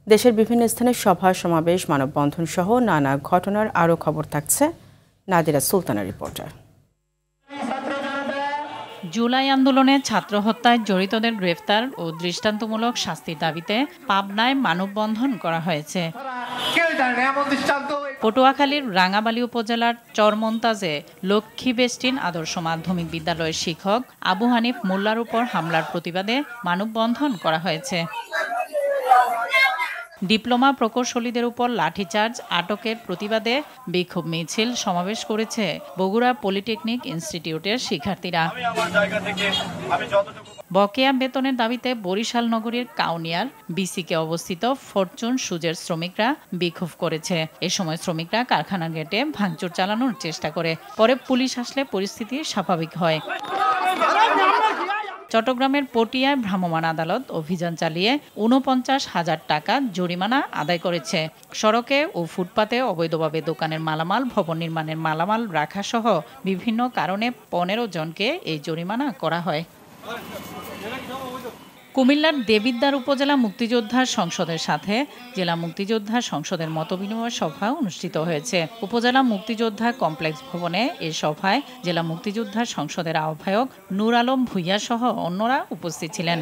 দেশের বিভিন্ন স্থানে সভা সমাবেশ মানববন্ধন সহ নানা ঘটনার আরও খবর থাকছে নাদিরা সুলতানার রিপোর্টার। জুলাই আন্দোলনে ছাত্র হত্যায় জড়িতদের গ্রেফতার ও দৃষ্টান্তমূলক শাস্তির দাবিতে পাবনায় মানববন্ধন করা হয়েছে। পটুয়াখালীর রাঙ্গাবালী উপজেলার চরমন্তাজে লক্ষ্মী বেস্টিন আদর্শ মাধ্যমিক বিদ্যালয়ের শিক্ষক আবু হানিফ মোল্লার উপর হামলার প্রতিবাদে মানববন্ধন করা হয়েছে। ডিপ্লোমা প্রকৌশলীদের উপর লাঠিচার্জ আটকের প্রতিবাদে বিক্ষোভ মিছিল সমাবেশ করেছে বগুড়া পলিটেকনিক ইনস্টিটিউটের শিক্ষার্থীরা। বকেয়া বেতনের দাবিতে বরিশাল নগরীর কাউনিয়ার বিসিকে অবস্থিত ফরচুন সুজের শ্রমিকরা বিক্ষোভ করেছে। এ সময় শ্রমিকরা কারখানা গেটে ভাঙচুর চালানোর চেষ্টা করে, পরে পুলিশ আসলে পরিস্থিতি স্বাভাবিক হয়। চট্টগ্রামের পটিয়ায় ভ্রাম্যমাণ আদালত অভিযান চালিয়ে ৪৯,০০০ টাকা জরিমানা আদায় করেছে। সড়কে ও ফুটপাতে অবৈধভাবে দোকানের মালামাল, ভবন নির্মাণের মালামাল রাখা সহ বিভিন্ন কারণে ১৫ জনকে এই জরিমানা করা হয়। কুমিল্লার দেবিদ্বার উপজেলা মুক্তিযোদ্ধা সংসদের সাথে জেলা মুক্তিযোদ্ধা সংসদের মতবিনিময় সভা অনুষ্ঠিত হয়েছে। উপজেলা মুক্তিযোদ্ধা কমপ্লেক্স ভবনে এ সভায় জেলা মুক্তিযোদ্ধা সংসদের আহ্বায়ক নূর আলম ভূঁইয়া সহ অন্যরা উপস্থিত ছিলেন।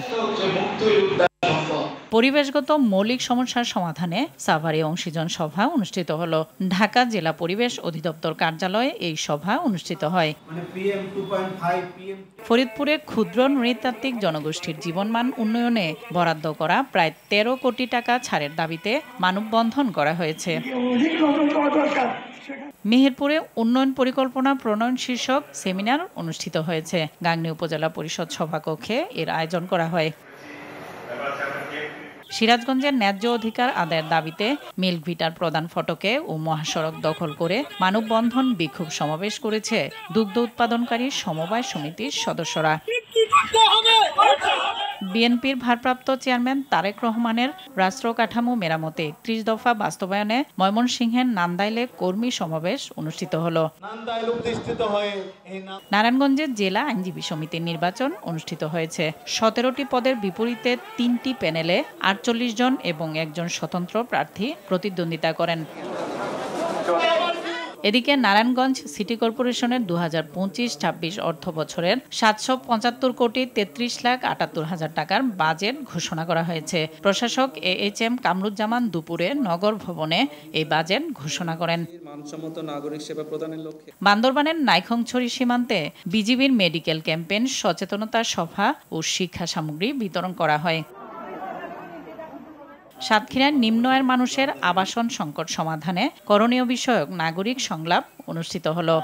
পরিবেশগত মৌলিক সমস্যার সমাধানে সাভারে অংশীজন সভা অনুষ্ঠিত হলো। ঢাকা জেলা পরিবেশ অধিদপ্তর কার্যালয়ে এই সভা অনুষ্ঠিত হয়। ফরিদপুরে ক্ষুদ্র নৃতাত্ত্বিক জনগোষ্ঠীর জীবনমান উন্নয়নে বরাদ্দ করা প্রায় ১৩ কোটি টাকা ছাড়ের দাবিতে মানববন্ধন করা হয়েছে। মেহেরপুরে উন্নয়ন পরিকল্পনা প্রণয়ন শীর্ষক সেমিনার অনুষ্ঠিত হয়েছে। গাংনী উপজেলা পরিষদ সভাকক্ষে এর আয়োজন করা হয়। সিরাজগঞ্জের ন্যায্য অধিকার আদায়ের দাবিতে মিল্কভিটার প্রধান ফটকে ও মহাসড়ক দখল করে মানববন্ধন বিক্ষোভ সমাবেশ করেছে দুগ্ধ উৎপাদনকারী সমবায় সমিতির সদস্যরা। বিএনপির ভারপ্রাপ্ত চেয়ারম্যান তারেক রহমানের রাষ্ট্র কাঠামো মেরামতে ৩১ দফা বাস্তবায়নে ময়মনসিংহের নান্দাইলে কর্মী সমাবেশ অনুষ্ঠিত হলো। নারায়ণগঞ্জের জেলা আইনজীবী সমিতির নির্বাচন অনুষ্ঠিত হয়েছে। ১৭টি পদের বিপরীতে ৩টি প্যানেলে ৪৮ জন এবং একজন স্বতন্ত্র প্রার্থী প্রতিদ্বন্দ্বিতা করেন। এদিকে নারায়ণগঞ্জ সিটি কর্পোরেশনের ২০২৫-২৬ অর্থ বছরের ৭৭৫ কোটি ৩৩,৭৮,০০০ টাকার বাজেট ঘোষণা করা হয়েছে। প্রশাসক AHM কামরুজ্জামান দুপুরে নগর ভবনে এই বাজেট ঘোষণা করেন। বান্দরবানের নাইখংছড়ি সীমান্তে বিজিবির মেডিকেল ক্যাম্পেইন, সচেতনতা সভা ও শিক্ষা সামগ্রী বিতরণ করা হয়। সাতক্ষীরার নিম্ন আয়ের মানুষের আবাসন সংকট সমাধানে করণীয় বিষয়ক নাগরিক সংলাপ অনুষ্ঠিত হলো।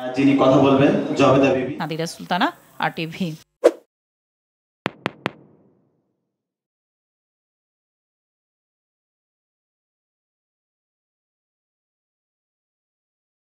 নাদিরা সুলতানা, RTV।